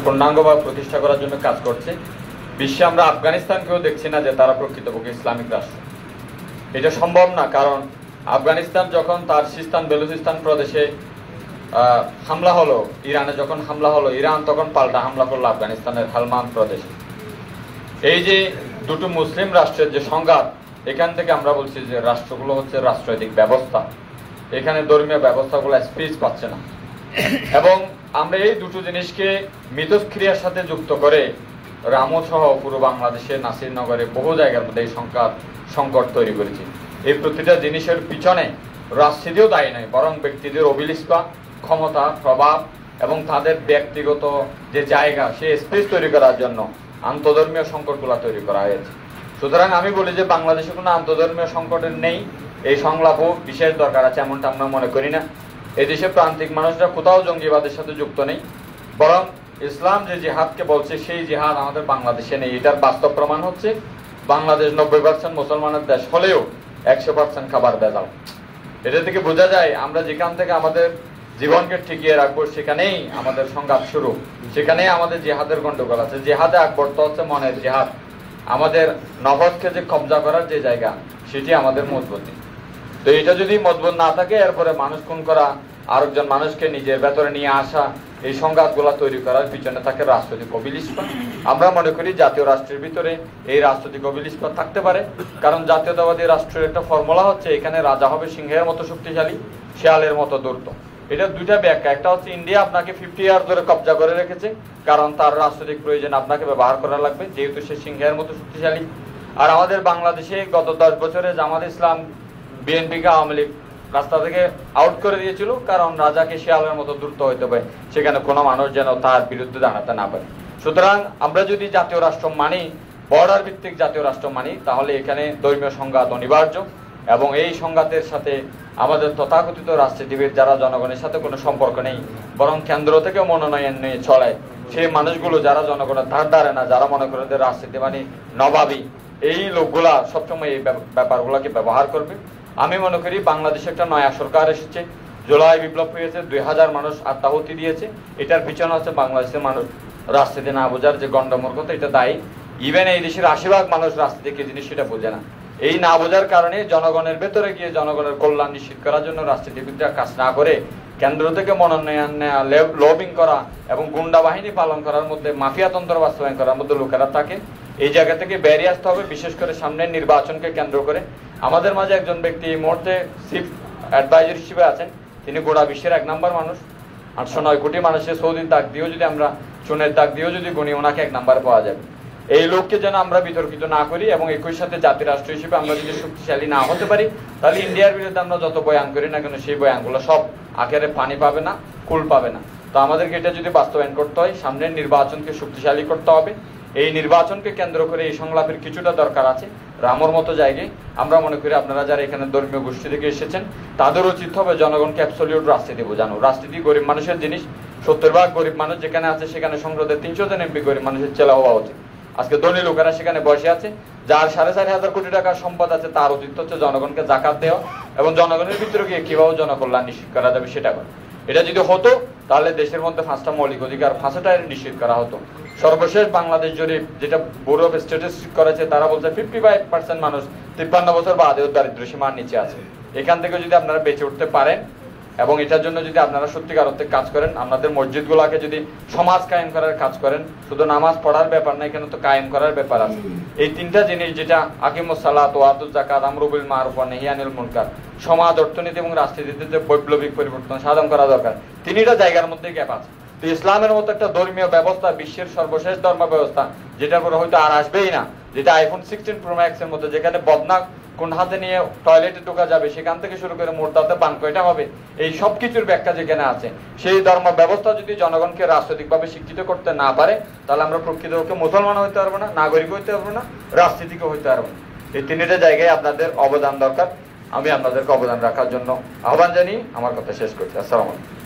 পূর্ণাঙ্গভাবে প্রতিষ্ঠা করার জন্য কাজ করছে। বিশ্বে আমরা আফগানিস্তানকেও দেখছি না যে তারা প্রকৃতপক্ষে ইসলামিক রাষ্ট্র। এটা সম্ভব না, কারণ আফগানিস্তান যখন তার সিস্তান বেলুচিস্তান প্রদেশে হামলা হলো, ইরানে যখন হামলা হলো, ইরান তখন পাল্টা হামলা করলো আফগানিস্তানের হালমান প্রদেশে। এই যে দুটো মুসলিম রাষ্ট্রের যে সংঘাত, এখান থেকে আমরা বলছি যে রাষ্ট্রগুলো হচ্ছে রাষ্ট্রনৈতিক ব্যবস্থা, এখানে ধর্মীয় ব্যবস্থাগুলো স্পেস পাচ্ছে না। এবং আমরা এই দুটো জিনিসকে মিথস্ক্রিয়ার সাথে যুক্ত করে রামু সহ পুরো বাংলাদেশে নাসিরনগরে বহু জায়গার মধ্যে এই সংকট তৈরি করেছি। এই প্রতিটা জিনিসের পিছনে রাজনীতিও দায়ী নয়, বরং ব্যক্তিদের অভিলিপ্তা ক্ষমতা, প্রভাব এবং তাদের ব্যক্তিগত যে জায়গা, সে স্পেস তৈরি করার জন্য আন্তধর্মীয় সংকটগুলো তৈরি করা হয়েছে। সুতরাং আমি বলি যে বাংলাদেশে কোনো আন্তধর্মীয় সংকটের নেই, এই সংলাপও বিশেষ দরকার আছে এমনটা আমরা মনে করি না। এদেশে প্রান্তিক মানুষরা কোথাও জঙ্গিবাদের সাথে যুক্ত নেই, বরং ইসলাম যে জিহাদকে বলছে সেই জিহাদ আমাদের বাংলাদেশে নেই। এটার বাস্তব প্রমাণ হচ্ছে বাংলাদেশ 90% মুসলমানের দেশ হলেও 100% খাবার ভেজাল। এটা থেকে বোঝা যায় আমরা যেখান থেকে আমাদের জীবনকে টিকিয়ে রাখবো সেখানেই আমাদের সংঘাত শুরু, সেখানেই আমাদের জিহাদের গন্ডগোল আছে। জিহাদে আকবর তো হচ্ছে মনের জিহাদ, আমাদের নফসকে যে কবজা করার যে জায়গা, সেটি আমাদের মজবুতি। তো এটা যদি মজবুত না থাকে, এরপরে মানুষ খুন করা, আরেকজন মানুষকে নিজের ভেতরে নিয়ে আসা, এই সংঘাতগুলা তৈরি করার পিছনে থাকে রাজনৈতিক অভিলিপ্ত। আমরা মনে করি জাতীয় রাষ্ট্রের ভিতরে এই রাজনৈতিক অভিলিপ্ত থাকতে পারে, কারণ জাতীয়তাবাদী রাষ্ট্রের একটা ফর্মুলা হচ্ছে এখানে রাজা হবে সিংহের মতো শক্তিশালী, শেয়ালের মতো দূর্ত। এটা দুইটা ব্যাখ্যা। একটা হচ্ছে ইন্ডিয়া আপনাকে 50 ইয়ার ধরে কবজা করে রেখেছে, কারণ তার রাজনৈতিক প্রয়োজন আপনাকে ব্যবহার করা লাগবে, যেহেতু সে সিংহের মতো শক্তিশালী। আর আমাদের বাংলাদেশে গত 10 বছরে জামাত ইসলাম, বিএনপিকে, আওয়ামী লীগ রাস্তা থেকে আউট করে দিয়েছিল, কারণ রাজাকে শেয়ালের মতো দ্রুত হইতে পারে, সেখানে কোনো মানুষ যেন তার বিরুদ্ধে দাঁড়াতে না পারে। সুতরাং আমরা যদি জাতীয় রাষ্ট্র মানি, বর্ডার ভিত্তিক জাতীয় রাষ্ট্র মানি, তাহলে এখানে ধর্মীয় সংঘাত অনিবার্য। এবং এই সংঘাতের সাথে আমাদের তথাকথিত রাজনীতিবিদ যারা জনগণের সাথে কোনো সম্পর্ক নেই, বরং কেন্দ্র থেকে মনোনয়ন নিয়ে চলে, সেই মানুষগুলো যারা জনগণের ধার ধারে না, যারা মনে করে রাজনীতি মানে নবাবী, এই লোকগুলা সবসময় এই ব্যাপারগুলোকে ব্যবহার করবে। আমি মনে করি বাংলাদেশে একটা নয়া সরকার এসেছে, জুলাই বিপ্লব হয়েছে, 2000 মানুষ আত্মাহুতি দিয়েছে। এটার পিছনে হচ্ছে বাংলাদেশের মানুষ রাজনীতি না বোঝার যে গণ্ডমূর্খতা, এটা দায়ী। ইভেন এই দেশের 80% মানুষ রাজনীতি কি জিনিস সেটা বোঝে না। এই না বোঝার কারণে জনগণের ভেতরে গিয়ে জনগণের কল্যাণ নিশ্চিত করার জন্য রাজনীতিবিদরা কাজ না করে কেন্দ্র থেকে মনোনয়ন নেওয়া, লবিং করা এবং গুন্ডা বাহিনী পালন করার মধ্যে, মাফিয়াতন্ত্র বাস্তবায়ন করার মধ্যে লোকেরা থাকে। এই জায়গা থেকে বেরিয়ে আসতে হবে, বিশেষ করে সামনের নির্বাচনকে কেন্দ্র করে। আমাদের মাঝে একজন ব্যক্তি এই মুহূর্তে চিফ অ্যাডভাইজার হিসেবে আছেন, তিনি গোটা বিশ্বের 1 নম্বর মানুষ। 809 কোটি মানুষের সৌদির দাগ দিয়েও যদি আমরা, চুনের দাগ দিয়েও যদি গুণি, ওনাকে 1 নম্বর পাওয়া যাবে। এই লোককে যেন আমরা বিতর্কিত না করি, এবং একই সাথে জাতি রাষ্ট্র হিসেবে আমরা যদি শক্তিশালী না হতে পারি, তাহলে ইন্ডিয়ার বিরুদ্ধে আমরা যত বয়ান করি না কেন, সেই বয়ানগুলো সব আখেরে পানি পাবে না, কুল পাবে না। তো আমাদেরকে এটা যদি বাস্তবায়ন করতে হয়, সামনের নির্বাচনকে শক্তিশালী করতে হবে। এই নির্বাচনকে কেন্দ্র করে এই সংলাপের কিছুটা দরকার আছে। রামর মতো জায়গায় আমরা মনে করি আপনারা যারা এখানে ধর্মীয় গোষ্ঠী থেকে এসেছেন, তাদের উচিত হবে জনগণকে অ্যাবসলিউট রাজনীতি বোঝানো। রাজনীতি গরিব মানুষের জিনিস, 70% গরিব মানুষ যেখানে আছে, সেখানে সংসদে 300 জন এমপি গরিব মানুষের ছেলে হওয়া উচিত। আজকে ধনী লোকেরা সেখানে বসে আছে, যার 4,500 কোটি টাকার সম্পদ আছে, তার উচিত হচ্ছে জনগণকে জাকাত দেওয়া এবং জনগণের ভিতরে গিয়ে কিভাবে জনকল্যাণ নিশ্চিত করা যাবে সেটা করে। এটা যদি হতো, তাহলে দেশের মধ্যে 5টা মৌলিক অধিকার 5টাই নিশ্চিত করা হতো। সর্বশেষ বাংলাদেশ জরিপ যেটা ব্যুরো অফ স্ট্যাটিস্টিক্স করেছে, তারা বলছে 55% মানুষ 53 বছর বাদেও দারিদ্র্য সীমার নিচে আছে। এখান থেকে যদি আপনারা বেঁচে উঠতে পারেন এবং এটার জন্য যদি আপনারা সত্যিকার অর্থে কাজ করেন, আপনাদের মসজিদগুলোকে যদি সমাজ কায়েম করার কাজ করেন, শুধু নামাজ পড়ার ব্যাপার না, এখানে তো কায়েম করার ব্যাপার আছে। এই 3টা জিনিস, যেটা আকিমুস সালাত ওয়া আতুজ যাকাত, আমরু বিল মারুফ ওয়া নাহি আনিল মুনকার, সমাজ, অর্থনীতি এবং রাজনীতিতে যে বৈপ্লবিক পরিবর্তন সাধন করা দরকার, 3টা জায়গার মধ্যে গ্যাপ আছে। তো ইসলামের মতো একটা ধর্মীয় ব্যবস্থা, বিশ্বের সর্বশেষ ধর্ম ব্যবস্থা, যেটার পরে হয়তো আর আসবেই না, যেটা iPhone 16 Pro Max এর মধ্যে, যেখানে বদনা কোন হাতে নিয়ে টয়লেটে ঢোকা যাবে, সেখান থেকে শুরু করে মোড়টাতে পান কয়টা হবে, এই সব কিছুর ব্যাখ্যা যেখানে আছে, সেই ধর্ম ব্যবস্থা যদি জনগণকে রাজনৈতিকভাবে শিক্ষিত করতে না পারে, তাহলে আমরা প্রকৃতপক্ষে মুসলমান হইতে পারবো না, নাগরিক হইতে পারবো না, রাজনীতিকে হইতে পারবো না। এই 3টা জায়গায় আপনাদের অবদান দরকার। আমি আপনাদেরকে অবদান রাখার জন্য আহ্বান জানিয়ে আমার কথা শেষ করছি। আসসালামু আলাইকুম।